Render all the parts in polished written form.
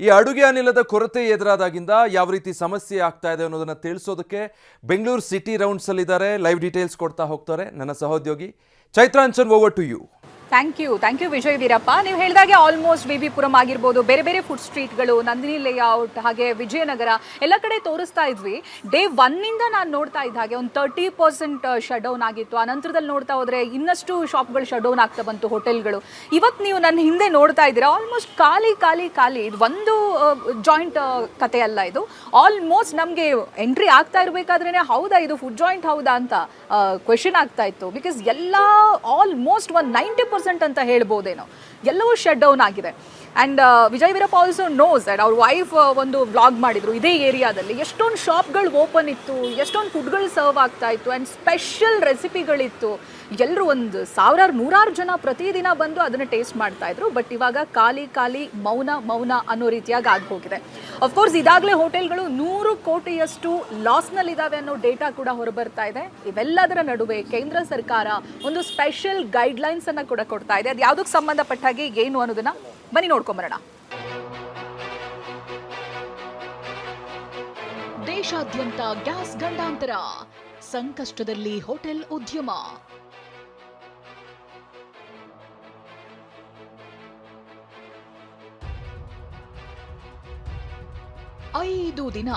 ಈ ಅಡುಗೆ ಅನಿಲದ ಕೊರತೆ ಎದುರಾದಾಗಿಂದ ಯಾವ ರೀತಿ ಸಮಸ್ಯೆ ಆಗ್ತಾ ಇದೆ ಅನ್ನೋದನ್ನ ತಿಳಿಸೋದಕ್ಕೆ ಬೆಂಗಳೂರು ಸಿಟಿ ರೌಂಡ್ಸ್ ಅಲ್ಲಿ ಇದ್ದಾರೆ. ಲೈವ್ ಡೀಟೇಲ್ಸ್ ಕೊಡ್ತಾ ಹೋಗ್ತಾರೆ ನನ್ನ ಸಹೋದ್ಯೋಗಿ ಚೈತ್ರಾಂಚನ್. Over to you. Thank you Vijay Veerappa. ನೀವು ಹೇಳಿದಾಗೆ ಆಲ್ಮೋಸ್ಟ್ BB-ಪುರಂ ಆಗಿರ್ಬೋದು, ಬೇರೆ ಬೇರೆ ಫುಡ್ ಸ್ಟ್ರೀಟ್ಗಳು, ನಂದಿನಿ ಲೇಔಟ್, ಹಾಗೆ ವಿಜಯನಗರ ಎಲ್ಲ ಕಡೆ ತೋರಿಸ್ತಾ ಇದ್ವಿ. ಡೇ 1 ನಾನು ನೋಡ್ತಾ ಇದ್ದ ಹಾಗೆ ಒಂದು 30% ಶಟ್ ಡೌನ್ ಆಗಿತ್ತು. ಆ ನಂತರದಲ್ಲಿ ನೋಡ್ತಾ ಹೋದರೆ ಇನ್ನಷ್ಟು ಶಾಪ್ಗಳು ಶಟ್ ಡೌನ್ ಆಗ್ತಾ ಬಂತು, ಹೋಟೆಲ್ಗಳು. ಇವತ್ತು ನೀವು ನನ್ನ ಹಿಂದೆ ನೋಡ್ತಾ ಇದ್ದೀರಾ, ಆಲ್ಮೋಸ್ಟ್ ಖಾಲಿ. ಇದು ಒಂದು ಜಾಯಿಂಟ್ ಕತೆ ಅಲ್ಲ, ಇದು ಆಲ್ಮೋಸ್ಟ್ ನಮಗೆ ಎಂಟ್ರಿ ಆಗ್ತಾ ಇರಬೇಕಾದ್ರೇ ಹೌದಾ ಇದು ಫುಡ್ ಜಾಯಿಂಟ್ ಹೌದಾ ಅಂತ ಕ್ವೆಶನ್ ಆಗ್ತಾ ಇತ್ತು. ಬಿಕಾಸ್ ಎಲ್ಲ ಆಲ್ಮೋಸ್ಟ್ ಒಂದು 90% ಅಂತ ಹೇಳ್ಬೋದೇನೋ, ಎಲ್ಲವೂ ಶಟ್ ಡೌನ್ ಆಗಿದೆ. And Vijay Veerappa also knows that ಅವ್ರ ವೈಫ್ ಒಂದು ವ್ಲಾಗ್ ಮಾಡಿದ್ರು ಇದೇ ಏರಿಯಾದಲ್ಲಿ. ಎಷ್ಟೊಂದು ಶಾಪ್ಗಳು ಓಪನ್ ಇತ್ತು, ಎಷ್ಟೊಂದು ಫುಡ್ಗಳು ಸರ್ವ್ ಆಗ್ತಾ ಇತ್ತು, ಆ್ಯಂಡ್ ಸ್ಪೆಷಲ್ ರೆಸಿಪಿಗಳಿತ್ತು. ಎಲ್ಲರೂ ಒಂದು ಸಾವಿರಾರು ನೂರಾರು ಜನ ಪ್ರತಿದಿನ ಬಂದು ಅದನ್ನು ಟೇಸ್ಟ್ ಮಾಡ್ತಾ ಇದ್ರು. ಬಟ್ ಇವಾಗ ಖಾಲಿ ಮೌನ ಅನ್ನೋ ರೀತಿಯಾಗಿ ಆಗೋಗಿದೆ. ಅಫ್ಕೋರ್ಸ್ ಇದಾಗಲೇ ಹೋಟೆಲ್ಗಳು 100 ಕೋಟಿಯಷ್ಟು ಲಾಸ್ನಲ್ಲಿದ್ದಾವೆ ಅನ್ನೋ ಡೇಟಾ ಕೂಡ ಹೊರಬರ್ತಾ ಇದೆ. ಇವೆಲ್ಲದರ ನಡುವೆ ಕೇಂದ್ರ ಸರ್ಕಾರ ಒಂದು ಸ್ಪೆಷಲ್ ಗೈಡ್ಲೈನ್ಸ್ ಅನ್ನು ಕೂಡ ಕೊಡ್ತಾ ಇದೆ. ಅದು ಯಾವುದಕ್ಕೆ ಸಂಬಂಧಪಟ್ಟ ಹಾಗೆ ಏನು ಅನ್ನೋದನ್ನ ಬನ್ನಿ ನೋಡ್ಕೊಂಬರೋಣ. ದೇಶಾದ್ಯಂತ ಗ್ಯಾಸ್ ಗಂಡಾಂತರ, ಸಂಕಷ್ಟದಲ್ಲಿ ಹೋಟೆಲ್ ಉದ್ಯಮ. ಐದು ದಿನ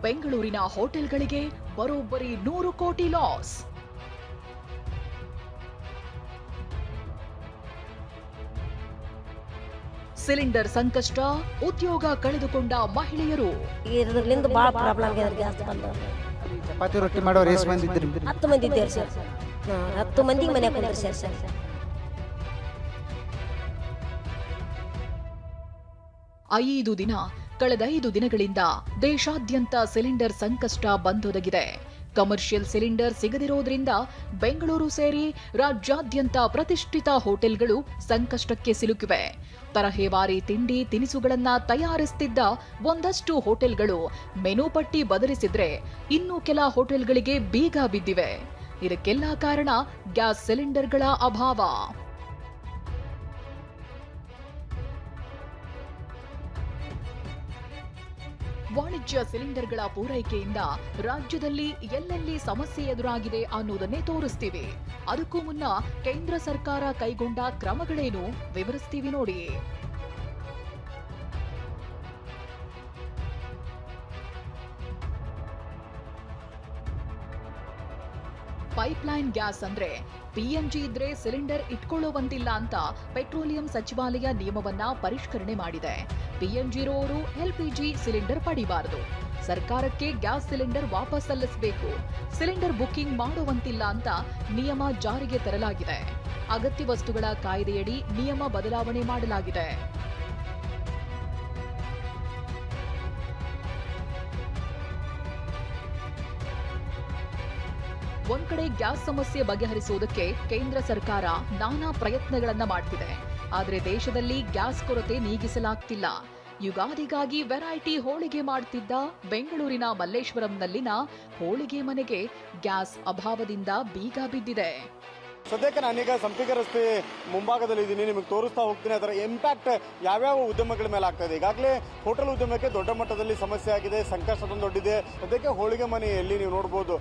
ಬೆಂಗಳೂರಿನ ಹೋಟೆಲ್ಗಳಿಗೆ ಬರೋಬ್ಬರಿ 100 ಕೋಟಿ ಲಾಸ್. ಸಿಲಿಂಡರ್ ಸಂಕಷ್ಟ, ಉದ್ಯೋಗ ಕಳೆದುಕೊಂಡ ಮಹಿಳೆಯರು. ಇದರಿಂದ ಬಹಳ ಪ್ರಾಬ್ಲಮ್ ಆಗಿದೆ. ಗ್ಯಾಸ್ ಬಂದು ಚಪಾತಿ ರೊಟ್ಟಿ ಮಾಡೋರು ಎಷ್ಟು ಮಂದಿ ಇದ್ರಿ? 10 ಮಂದಿ ಇದ್ದೀರಿ ಸರ್. 10 ಮಂದಿಗೆ ಮನೆ ಕುಂದ್ರಿ ಸರ್. ಕಳೆದ 5 ದಿನಗಳಿಂದ ದೇಶಾದ್ಯಂತ ಸಿಲಿಂಡರ್ ಸಂಕಷ್ಟ ಬಂದೊದಗಿದೆ. ಕಮರ್ಷಿಯಲ್ ಸಿಲಿಂಡರ್ ಸಿಗದಿರೋದ್ರಿಂದ ಬೆಂಗಳೂರು ಸೇರಿ ರಾಜ್ಯಾದ್ಯಂತ ಪ್ರತಿಷ್ಠಿತ ಹೋಟೆಲ್ಗಳು ಸಂಕಷ್ಟಕ್ಕೆ ಸಿಲುಕಿವೆ. ತರಹೇವಾರಿ ತಿಂಡಿ ತಿನಿಸುಗಳನ್ನ ತಯಾರಿಸುತ್ತಿದ್ದ ಒಂದಷ್ಟು ಹೋಟೆಲ್ಗಳು ಮೆನು ಪಟ್ಟಿ ಬದಲಿಸಿದ್ರೆ ಇನ್ನು ಕೆಲ ಹೋಟೆಲ್ಗಳಿಗೆ ಬೀಗ ಬಿದ್ದಿವೆ. ಇದಕ್ಕೆಲ್ಲ ಕಾರಣ ಗ್ಯಾಸ್ ಸಿಲಿಂಡರ್ಗಳ ಅಭಾವ. ವಾಣಿಜ್ಯ ಸಿಲಿಂಡರ್ಗಳ ಪೂರೈಕೆಯಿಂದ ರಾಜ್ಯದಲ್ಲಿ ಎಲ್ಲೆಲ್ಲಿ ಸಮಸ್ಯೆ ಎದುರಾಗಿದೆ ಅನ್ನೋದನ್ನೇ ತೋರಿಸ್ತೀವಿ. ಅದಕ್ಕೂ ಮುನ್ನ ಕೇಂದ್ರ ಸರ್ಕಾರ ಕೈಗೊಂಡ ಕ್ರಮಗಳೇನು ವಿವರಿಸ್ತೀವಿ ನೋಡಿ. ಪೈಪ್ಲೈನ್ ಗ್ಯಾಸ್ ಅಂದ್ರೆ PNG ಇದ್ರೆ ಸಿಲಿಂಡರ್ ಇಟ್ಕೊಳ್ಳುವಂತಿಲ್ಲ ಅಂತ ಪೆಟ್ರೋಲಿಯಂ ಸಚಿವಾಲಯ ನಿಯಮವನ್ನ ಪರಿಷ್ಕರಣೆ ಮಾಡಿದೆ. PNG ಇರೋರು LPG ಸಿಲಿಂಡರ್ ಪಡಿಬಾರದು. ಸರ್ಕಾರಕ್ಕೆ ಗ್ಯಾಸ್ ಸಿಲಿಂಡರ್ ವಾಪಸ್ ಸಲ್ಲಿಸಬೇಕು. ಸಿಲಿಂಡರ್ ಬುಕಿಂಗ್ ಮಾಡುವಂತಿಲ್ಲ ಅಂತ ನಿಯಮ ಜಾರಿಗೆ ತರಲಾಗಿದೆ. ಅಗತ್ಯ ವಸ್ತುಗಳ ಕಾಯ್ದೆಯಡಿ ನಿಯಮ ಬದಲಾವಣೆ ಮಾಡಲಾಗಿದೆ. ಒಂದ್ ಕಡೆ ಗ್ಯಾಸ್ ಸಮಸ್ಯೆ ಬಗೆಹರಿಸುವುದಕ್ಕೆ ಕೇಂದ್ರ ಸರ್ಕಾರ ನಾನಾ ಪ್ರಯತ್ನಗಳನ್ನ ಮಾಡ್ತಿದೆ. ಆದ್ರೆ ದೇಶದಲ್ಲಿ ಗ್ಯಾಸ್ ಕೊರತೆ ನೀಗಿಸಲಾಗ್ತಿಲ್ಲ. ಯುಗಾದಿಗಾಗಿ ವೆರೈಟಿ ಹೋಳಿಗೆ ಮಾಡ್ತಿದ್ದ ಬೆಂಗಳೂರಿನ ಮಲ್ಲೇಶ್ವರಂನಲ್ಲಿನ ಹೋಳಿಗೆ ಮನೆಗೆ ಗ್ಯಾಸ್ ಅಭಾವದಿಂದ ಬೀಗ ಬಿದ್ದಿದೆ. ಸದ್ಯಕ್ಕೆ ನಾನೀಗ ಸಂಪಿಗೆ ರಸ್ತೆ ಮುಂಭಾಗದಲ್ಲಿ ಇದ್ದೀನಿ. ನಿಮಗೆ ತೋರಿಸ್ತಾ ಹೋಗ್ತೀನಿ ಅದರ ಇಂಪ್ಯಾಕ್ಟ್ ಯಾವ್ಯಾವ ಉದ್ಯಮಗಳ ಮೇಲೆ ಆಗ್ತಾ ಇದೆ. ಈಗಾಗಲೇ ಹೋಟೆಲ್ ಉದ್ಯಮಕ್ಕೆ ದೊಡ್ಡ ಮಟ್ಟದಲ್ಲಿ ಸಮಸ್ಯೆ ಆಗಿದೆ, ಸಂಕಷ್ಟ ದೊಡ್ಡಿದೆ. ಸದ್ಯಕ್ಕೆ ಹೋಳಿಗೆ ಮನೆಯಲ್ಲಿ ನೀವು ನೋಡ್ಬೋದು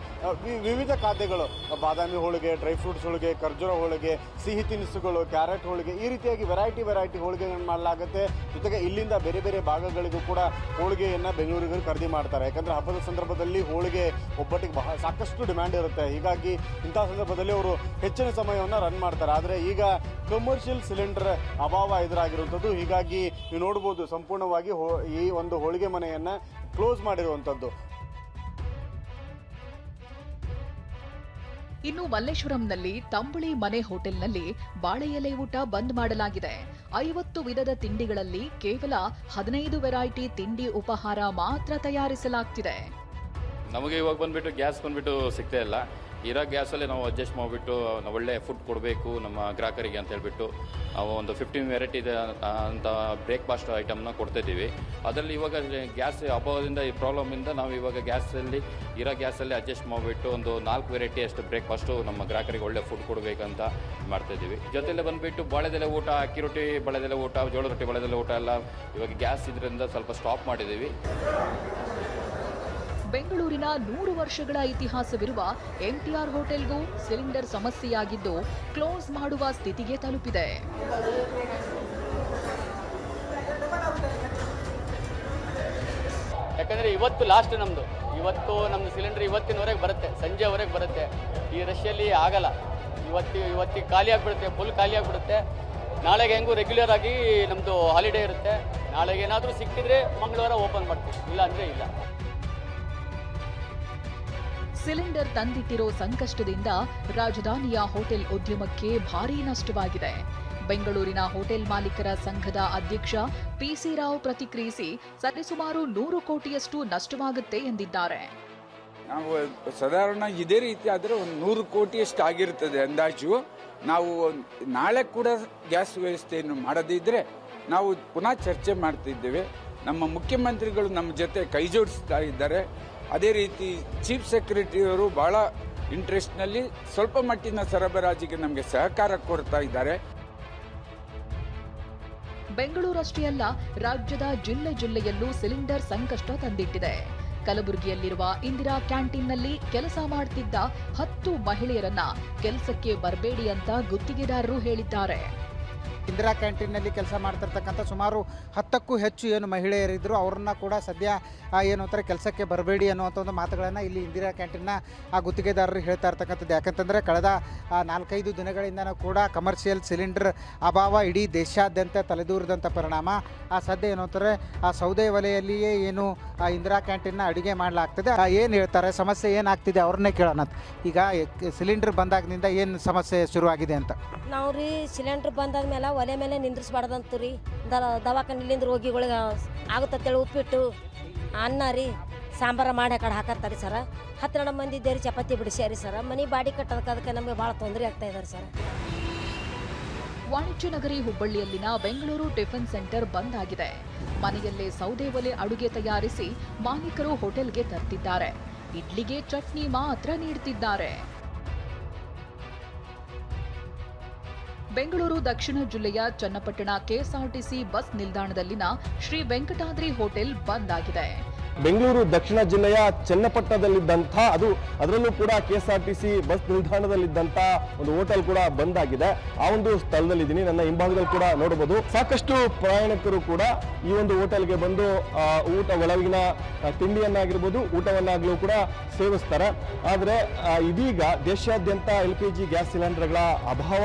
ವಿವಿಧ ಖಾದ್ಯಗಳು, ಬಾದಾಮಿ ಹೋಳಿಗೆ, ಡ್ರೈ ಫ್ರೂಟ್ಸ್ ಹೋಳಿಗೆ, ಖರ್ಜೂರ ಹೋಳಿಗೆ, ಸಿಹಿ ತಿನಿಸುಗಳು, ಕ್ಯಾರೆಟ್ ಹೋಳಿಗೆ, ಈ ರೀತಿಯಾಗಿ ವೆರೈಟಿ ಹೋಳಿಗೆಗಳನ್ನು ಮಾಡಲಾಗುತ್ತೆ. ಜೊತೆಗೆ ಇಲ್ಲಿಂದ ಬೇರೆ ಬೇರೆ ಭಾಗಗಳಿಗೂ ಕೂಡ ಹೋಳಿಗೆಯನ್ನು ಬೆಂಗಳೂರಿಗೆ ಖರೀದಿ ಮಾಡ್ತಾರೆ. ಯಾಕಂದರೆ ಹಬ್ಬದ ಸಂದರ್ಭದಲ್ಲಿ ಹೋಳಿಗೆ ಒಬ್ಬಟ್ಟಿಗೆ ಸಾಕಷ್ಟು ಡಿಮ್ಯಾಂಡ್ ಇರುತ್ತೆ. ಹೀಗಾಗಿ ಇಂತಹ ಸಂದರ್ಭದಲ್ಲಿ ಅವರು ಹೆಚ್ಚಿನ ಸಮಯವನ್ನು ರನ್ ಮಾಡ್ತಾರೆ. ಆದರೆ ಈಗ ಕಮರ್ಷಿಯಲ್ ಸಿಲಿಂಡರ್ ಅಭಾವ ಎದುರಾಗಿರುವಂಥದ್ದು. ಹೀಗಾಗಿ ನೀವು ನೋಡ್ಬೋದು ಸಂಪೂರ್ಣವಾಗಿ ಈ ಒಂದು ಹೋಳಿಗೆ ಮನೆಯನ್ನು ಕ್ಲೋಸ್ ಮಾಡಿರುವಂಥದ್ದು. ಇನ್ನು ಮಲ್ಲೇಶ್ವರಂನಲ್ಲಿ ತಂಬುಳಿ ಮನೆ ಹೋಟೆಲ್ನಲ್ಲಿ ಬಾಳೆ ಎಲೆ ಊಟ ಬಂದ್ ಮಾಡಲಾಗಿದೆ. 50 ವಿಧದ ತಿಂಡಿಗಳಲ್ಲಿ ಕೇವಲ 15 ವೆರೈಟಿ ತಿಂಡಿ ಉಪಹಾರ ಮಾತ್ರ ತಯಾರಿಸಲಾಗ್ತಿದೆ. ನಮಗೆ ಇವಾಗ ಬಂದ್ಬಿಟ್ಟು ಗ್ಯಾಸ್ ಬಂದ್ಬಿಟ್ಟು ಸಿಗ್ತಾ ಇಲ್ಲ. ಇರೋ ಗ್ಯಾಸಲ್ಲಿ ನಾವು ಅಡ್ಜಸ್ಟ್ ಮಾಡಿಬಿಟ್ಟು ನಾವು ಒಳ್ಳೆ ಫುಡ್ ಕೊಡಬೇಕು ನಮ್ಮ ಗ್ರಾಹಕರಿಗೆ ಅಂತ ಹೇಳ್ಬಿಟ್ಟು ನಾವು ಒಂದು 15 ವೆರೈಟಿ ಅಂತ ಬ್ರೇಕ್ಫಾಸ್ಟ್ ಐಟಮ್ನ ಕೊಡ್ತಾಯಿದ್ದೀವಿ. ಅದರಲ್ಲಿ ಇವಾಗ ಗ್ಯಾಸ್ ಅಭಾವದಿಂದ ಈ ಪ್ರಾಬ್ಲಮಿಂದ ನಾವು ಇವಾಗ ಇರೋ ಗ್ಯಾಸಲ್ಲಿ ಅಡ್ಜಸ್ಟ್ ಮಾಡಿಬಿಟ್ಟು ಒಂದು 4 ವೆರೈಟಿ ಅಷ್ಟು ಬ್ರೇಕ್ಫಾಸ್ಟು ನಮ್ಮ ಗ್ರಾಹಕರಿಗೆ ಒಳ್ಳೆ ಫುಡ್ ಕೊಡಬೇಕಂತ ಮಾಡ್ತಾಯಿದ್ದೀವಿ. ಜೊತೆಲೆ ಬಂದುಬಿಟ್ಟು ಬಾಳೆದೆಲೆ ಊಟ, ಅಕ್ಕಿ ರೊಟ್ಟಿ ಬಾಳೆದೆಲೆ ಊಟ, ಜೋಳ ರೊಟ್ಟಿ ಬಾಳೆದೆಲೆ ಊಟ ಎಲ್ಲ ಇವಾಗ ಗ್ಯಾಸ್ ಇದರಿಂದ ಸ್ವಲ್ಪ ಸ್ಟಾಪ್ ಮಾಡಿದ್ದೀವಿ. ಬೆಂಗಳೂರಿನ 100 ವರ್ಷಗಳ ಇತಿಹಾಸವಿರುವ MTR ಹೋಟೆಲ್ಗೂ ಸಿಲಿಂಡರ್ ಸಮಸ್ಯೆಯಾಗಿದ್ದು ಕ್ಲೋಸ್ ಮಾಡುವ ಸ್ಥಿತಿಗೆ ತಲುಪಿದೆ. ಯಾಕಂದರೆ ಇವತ್ತು ಲಾಸ್ಟ್ ನಮ್ಮದು ಸಿಲಿಂಡರ್ ಇವತ್ತಿನವರೆಗೆ ಬರುತ್ತೆ, ಸಂಜೆವರೆಗೆ ಬರುತ್ತೆ. ಈ ರಶ್ಯಲ್ಲಿ ಆಗಲ್ಲ. ಇವತ್ತಿಗೆ ಖಾಲಿ ಆಗಿಬಿಡುತ್ತೆ, ಫುಲ್ ಖಾಲಿ ಆಗಿಬಿಡುತ್ತೆ. ನಾಳೆಗೆ ಹೆಂಗೂ ರೆಗ್ಯುಲರ್ ಆಗಿ ನಮ್ಮದು ಹಾಲಿಡೇ ಇರುತ್ತೆ. ನಾಳೆಗೆ ಏನಾದರೂ ಸಿಕ್ಕಿದ್ರೆ ಮಂಗಳವಾರ ಓಪನ್ ಮಾಡ್ತೀವಿ, ಇಲ್ಲ ಅಂದರೆ ಇಲ್ಲ. ಸಿಲಿಂಡರ್ ತಂದಿಟ್ಟಿರೋ ಸಂಕಷ್ಟದಿಂದ ರಾಜಧಾನಿಯ ಹೋಟೆಲ್ ಉದ್ಯಮಕ್ಕೆ ಭಾರೀ ನಷ್ಟವಾಗಿದೆ. ಬೆಂಗಳೂರಿನ ಹೋಟೆಲ್ ಮಾಲೀಕರ ಸಂಘದ ಅಧ್ಯಕ್ಷ PC ರಾವ್ ಪ್ರತಿಕ್ರಿಯಿಸಿ ಸರಿಸುಮಾರು 100 ಕೋಟಿಯಷ್ಟು ನಷ್ಟವಾಗುತ್ತೆ ಎಂದಿದ್ದಾರೆ. ನಾವು ಸಾಧಾರಣ ಇದೇ ರೀತಿ ಆದರೆ ಒಂದು 100 ಕೋಟಿಯಷ್ಟು ಆಗಿರುತ್ತದೆ ಅಂದಾಜು. ನಾವು ನಾಳೆ ಕೂಡ ಗ್ಯಾಸ್ ವ್ಯವಸ್ಥೆಯನ್ನು ಮಾಡದಿದ್ದರೆ ನಾವು ಪುನಃ ಚರ್ಚೆ ಮಾಡ್ತಿದ್ದೇವೆ. ನಮ್ಮ ಮುಖ್ಯಮಂತ್ರಿಗಳು ನಮ್ಮ ಜೊತೆ ಕೈ ಜೋಡಿಸ್ತಾ ಇದ್ದಾರೆ. ಅದೇ ರೀತಿ ಚೀಫ್ ಸೆಕ್ರೆಟರಿಯವರು ಭಾಳ ಇಂಟ್ರೆಸ್ಟ್ನಲ್ಲಿ ಸ್ವಲ್ಪ ಮಟ್ಟಿನ ಸರಬರಾಜಿಗೆ ನಮಗೆ ಸಹಕಾರ ಕೊಡ್ತಾ ಇದ್ದಾರೆ. ಬೆಂಗಳೂರಷ್ಟೇ ಅಲ್ಲ, ರಾಜ್ಯದ ಜಿಲ್ಲೆಯಲ್ಲೂ ಸಿಲಿಂಡರ್ ಸಂಕಷ್ಟ ತಂದಿಟ್ಟಿದೆ. ಕಲಬುರಗಿಯಲ್ಲಿರುವ ಇಂದಿರಾ ಕ್ಯಾಂಟೀನ್ನಲ್ಲಿ ಕೆಲಸ ಮಾಡ್ತಿದ್ದ 10 ಮಹಿಳೆಯರನ್ನ ಕೆಲಸಕ್ಕೆ ಬರಬೇಡಿ ಅಂತ ಗುತ್ತಿಗೆದಾರರು ಹೇಳಿದ್ದಾರೆ. ಇಂದಿರಾ ಕ್ಯಾಂಟೀನ್ನಲ್ಲಿ ಕೆಲಸ ಮಾಡ್ತಿರ್ತಕ್ಕಂಥ ಸುಮಾರು 10ಕ್ಕೂ ಹೆಚ್ಚು ಏನು ಮಹಿಳೆಯರಿದ್ದರು, ಅವ್ರನ್ನ ಕೂಡ ಸದ್ಯ ಏನು ಅಂತಾರೆ ಕೆಲಸಕ್ಕೆ ಬರಬೇಡಿ ಅನ್ನುವಂಥ ಒಂದು ಮಾತುಗಳನ್ನು ಇಲ್ಲಿ ಇಂದಿರಾ ಕ್ಯಾಂಟೀನ್ನ ಆ ಗುತ್ತಿಗೆದಾರರು ಹೇಳ್ತಾ ಇರ್ತಕ್ಕಂಥದ್ದು. ಯಾಕಂತಂದರೆ ಕಳೆದ 4-5 ದಿನಗಳಿಂದನೂ ಕೂಡ ಕಮರ್ಷಿಯಲ್ ಸಿಲಿಂಡರ್ ಅಭಾವ ಇಡೀ ದೇಶಾದ್ಯಂತ ತಲೆದೂರಿದಂಥ ಪರಿಣಾಮ ಸದ್ಯ ಏನು ಅಂತಾರೆ ಆ ಸೌದೆ ಒಲೆಯಲ್ಲಿಯೇ ಏನು ಇಂದಿರಾ ಕ್ಯಾಂಟೀನ್ನ ಅಡುಗೆ ಮಾಡಲಾಗ್ತದೆ. ಏನು ಹೇಳ್ತಾರೆ, ಸಮಸ್ಯೆ ಏನಾಗ್ತಿದೆ ಅವ್ರನ್ನೇ ಕೇಳೋಣ. ಈಗ ಸಿಲಿಂಡರ್ ಬಂದಾಗಿನಿಂದ ಏನು ಸಮಸ್ಯೆ ಶುರುವಾಗಿದೆ ಅಂತ. ನಾವು ರೀ ಸಿಲಿಂಡ್ರ್ ಬಂದಾದ್ಮೇಲೆ ಒಲೆ ಮೇಲೆ ನಿಂದ್ರಿಸ್ಬಾರ್ದಂತು ರೀ. ದವಾಖಾನಿಲಿಂದ ರೋಗಿಗಳಿಗೆ ಆಗುತ್ತೇಳಿ ಉಪ್ಪಿಟ್ಟು ಅನ್ನ ರೀ ಸಾಂಬಾರ ಮಾಡಿ ಆ ಕಡೆ ಹಾಕತ್ತಾರೆ ಸರ. 12 ಮಂದಿ ಇದ್ದೇರಿ, ಚಪಾತಿ ಬಿಡಿಸ್ಯಾರಿ ಸರ. ಮನೆ ಬಾಡಿ ಕಟ್ಟೋದಕ್ಕೆ ಅದಕ್ಕೆ ನಮಗೆ ಭಾಳ ತೊಂದರೆ ಆಗ್ತಾ ಇದ್ದಾರೆ ಸರ್. ವಾಣಿಜ್ಯ ನಗರಿ ಹುಬ್ಬಳ್ಳಿಯಲ್ಲಿನ ಬೆಂಗಳೂರು ಟಿಫಿನ್ ಸೆಂಟರ್ ಬಂದ್ ಆಗಿದೆ. ಮನೆಯಲ್ಲೇ ಸೌದೆ ಒಲೆ ಅಡುಗೆ ತಯಾರಿಸಿ ಮಾಲೀಕರು ಹೋಟೆಲ್ಗೆ ತರ್ತಿದ್ದಾರೆ. ಇಡ್ಲಿಗೆ ಚಟ್ನಿ ಮಾತ್ರ ನೀಡ್ತಿದ್ದಾರೆ. ಬೆಂಗಳೂರು ದಕ್ಷಿಣ ಜಿಲ್ಲೆಯ ಚನ್ನಪಟ್ಟಣ KSRTC ಬಸ್ ನಿಲ್ದಾಣದಲ್ಲಿನ ಶ್ರೀ ವೆಂಕಟಾದ್ರಿ ಹೋಟೆಲ್ ಬಂದ್ ಆಗಿದೆ. ಬೆಂಗಳೂರು ದಕ್ಷಿಣ ಜಿಲ್ಲೆಯ ಚನ್ನಪಟ್ಟಣದಲ್ಲಿದ್ದಂಥ ಅದರಲ್ಲೂ ಕೂಡ KSRTC ಬಸ್ ನಿಲ್ದಾಣದಲ್ಲಿದ್ದಂಥ ಒಂದು ಹೋಟೆಲ್ ಕೂಡ ಬಂದ್ ಆಗಿದೆ. ಆ ಒಂದು ಸ್ಥಳದಲ್ಲಿದ್ದೀನಿ. ನನ್ನ ಹಿಂಭಾಗದಲ್ಲಿ ಕೂಡ ನೋಡಬಹುದು ಸಾಕಷ್ಟು ಪ್ರಯಾಣಿಕರು ಕೂಡ ಈ ಒಂದು ಹೋಟೆಲ್ಗೆ ಬಂದು ಒಳಗಿನ ತಿಂಡಿಯನ್ನಾಗಿರ್ಬೋದು, ಊಟವನ್ನಾಗಲೂ ಕೂಡ ಸೇವಿಸ್ತಾರೆ. ಆದರೆ ಇದೀಗ ದೇಶಾದ್ಯಂತ LPG ಗ್ಯಾಸ್ ಸಿಲಿಂಡರ್ಗಳ ಅಭಾವ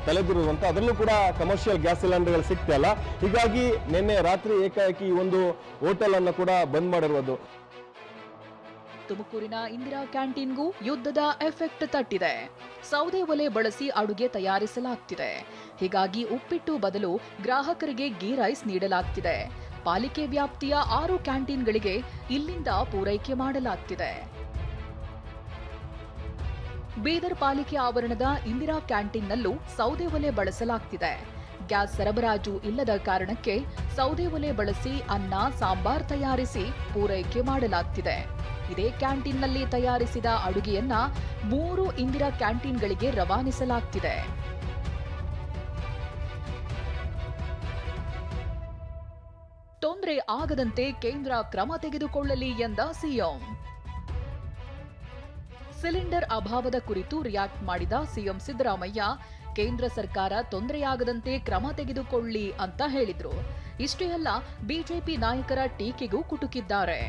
ತಲೆದೂರುವಂತ, ಅದರಲ್ಲೂ ಕೂಡ ಕಮರ್ಷಿಯಲ್ ಗ್ಯಾಸ್ ಸಿಲಿಂಡರ್ಗಳು ಸಿಗ್ತಾ ಇಲ್ಲ. ಹೀಗಾಗಿ ನಿನ್ನೆ ರಾತ್ರಿ ಏಕಾಏಕಿ ಈ ಒಂದು ಹೋಟೆಲ್ ಅನ್ನು ಕೂಡ ಬಂದ್ ಮಾಡಿರುವುದು. ತುಮಕೂರಿನ ಇಂದಿರಾ ಕ್ಯಾಂಟೀನ್ಗೂ ಯುದ್ಧದ ಎಫೆಕ್ಟ್ ತಟ್ಟಿದೆ. ಸೌದೆ ಒಲೆ ಬಳಸಿ ಅಡುಗೆ ತಯಾರಿಸಲಾಗ್ತಿದೆ. ಹೀಗಾಗಿ ಉಪ್ಪಿಟ್ಟು ಬದಲು ಗ್ರಾಹಕರಿಗೆ ಗೀ ರೈಸ್ ನೀಡಲಾಗ್ತಿದೆ. ಪಾಲಿಕೆ ವ್ಯಾಪ್ತಿಯ 6 ಕ್ಯಾಂಟೀನ್ಗಳಿಗೆ ಇಲ್ಲಿಂದ ಪೂರೈಕೆ ಮಾಡಲಾಗ್ತಿದೆ. ಬೀದರ್ ಪಾಲಿಕೆ ಆವರಣದ ಇಂದಿರಾ ಕ್ಯಾಂಟೀನ್ನಲ್ಲೂ ಸೌದೆ ಒಲೆ ಬಳಸಲಾಗ್ತಿದೆ. ಗ್ಯಾಸ್ ಸರಬರಾಜು ಇಲ್ಲದ ಕಾರಣಕ್ಕೆ ಸೌದೆ ಒಲೆ ಬಳಸಿ ಅನ್ನ ಸಾಂಬಾರ್ ತಯಾರಿಸಿ ಪೂರೈಕೆ ಮಾಡಲಾಗ್ತಿದೆ. ಇದೇ ಕ್ಯಾಂಟೀನ್ನಲ್ಲಿ ತಯಾರಿಸಿದ ಅಡುಗೆಯನ್ನ 3 ಇಂದಿರಾ ಕ್ಯಾಂಟೀನ್ಗಳಿಗೆ ರವಾನಿಸಲಾಗ್ತಿದೆ. ತೊಂದರೆ ಆಗದಂತೆ ಕೇಂದ್ರ ಕ್ರಮ ತೆಗೆದುಕೊಳ್ಳಲಿ ಎಂದ ಸಿಎಂ. ಸಿಲಿಂಡರ್ ಅಭಾವದ ಕುರಿತು ರಿಯಾಕ್ಟ್ ಮಾಡಿದ ಸಿಎಂ ಸಿದ್ದರಾಮಯ್ಯ ಕೇಂದ್ರ ಸರ್ಕಾರ ತೊಂದರೆಯಾಗದಂತೆ ಕ್ರಮ ತೆಗೆದುಕೊಳ್ಳಿ ಅಂತ ಹೇಳಿದ್ರು. ಇಷ್ಟೇ ಅಲ್ಲ, ಬಿಜೆಪಿ ನಾಯಕರ ಟೀಕೆಗೂ ಕುಟುಕಿದ್ದಾರೆ.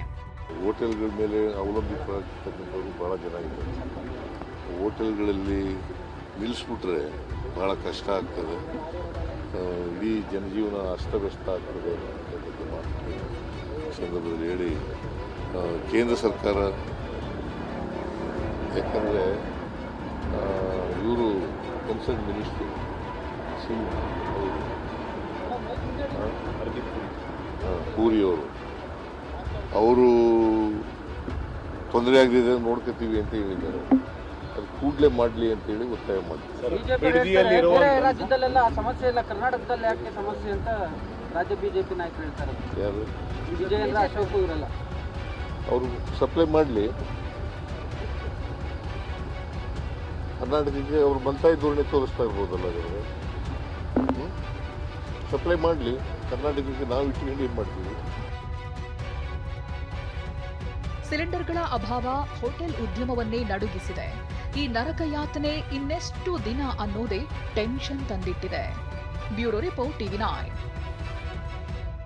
ಹೋಟೆಲ್ಗಳ ಮೇಲೆ ಅವಲಂಬಿತರಾಗಿರ್ತಕ್ಕಂಥವ್ರು ಬಹಳ ಜನ ಇದ್ದಾರೆ. ಹೋಟೆಲ್ಗಳಲ್ಲಿ ನಿಲ್ಲಿಸ್ಬಿಟ್ರೆ ಬಹಳ ಕಷ್ಟ ಆಗ್ತದೆ, ಇಡೀ ಜನಜೀವನ ಅಸ್ತವ್ಯಸ್ತ ಆಗ್ತದೆ ಅನ್ನೋದಕ್ಕೆ ಮಾತು ಸಂದರ್ಭದಲ್ಲಿ ಹೇಳಿ ಕೇಂದ್ರ ಸರ್ಕಾರ, ಯಾಕಂದರೆ ಇವರು ಕನ್ಸರ್ನ್ ಮಿನಿಸ್ಟ್ರಿ ಪೂರಿಯವರು, ಅವರು ತೊಂದರೆ ಆಗದಿದ್ದರೆ ನೋಡ್ಕೋತೀವಿ ಅಂತ ಹೇಳಿದ್ದಾರೆ. ಅದು ಕೂಡಲೇ ಮಾಡಲಿ ಅಂತೇಳಿ ಒತ್ತಾಯ ಮಾಡ್ತೀವಿ. ರಾಜ್ಯದಲ್ಲೆಲ್ಲ ಸಮಸ್ಯೆ ಇಲ್ಲ, ಕರ್ನಾಟಕದಲ್ಲಿ ಯಾಕೆ ಸಮಸ್ಯೆ ಅಂತ ರಾಜ್ಯ ಬಿಜೆಪಿ ನಾಯಕರು ಹೇಳ್ತಾರೆ. ಯಾರು ವಿಜಯೇಂದ್ರ ಅಶೋಕ್ ಇವರೆಲ್ಲ ಅವರು ಸಪ್ಲೈ ಮಾಡಲಿ, ಕರ್ನಾಟಕಕ್ಕೆ ಅವರು ಬಂತಾಯಿ ಧೋರಣೆ ತೋರಿಸ್ತಾ ಇರ್ಬೋದಲ್ಲ. ಸಪ್ಲೈ ಮಾಡಲಿ, ಕರ್ನಾಟಕಕ್ಕೆ ನಾವು ಇಟ್ಕೊಂಡು ಏನು ಮಾಡ್ತೀವಿ. ಸಿಲಿಂಡರ್ಗಳ ಅಭಾವ ಹೋಟೆಲ್ ಉದ್ಯಮವನ್ನೇ ನಡುಗಿಸಿದೆ. ಈ ನರಕ ಯಾತನೆ ಇನ್ನೆಷ್ಟು ದಿನ ಅನ್ನೋದೇ ಟೆನ್ಷನ್ ತಂದಿಟ್ಟಿದೆ. Bureau report TV9.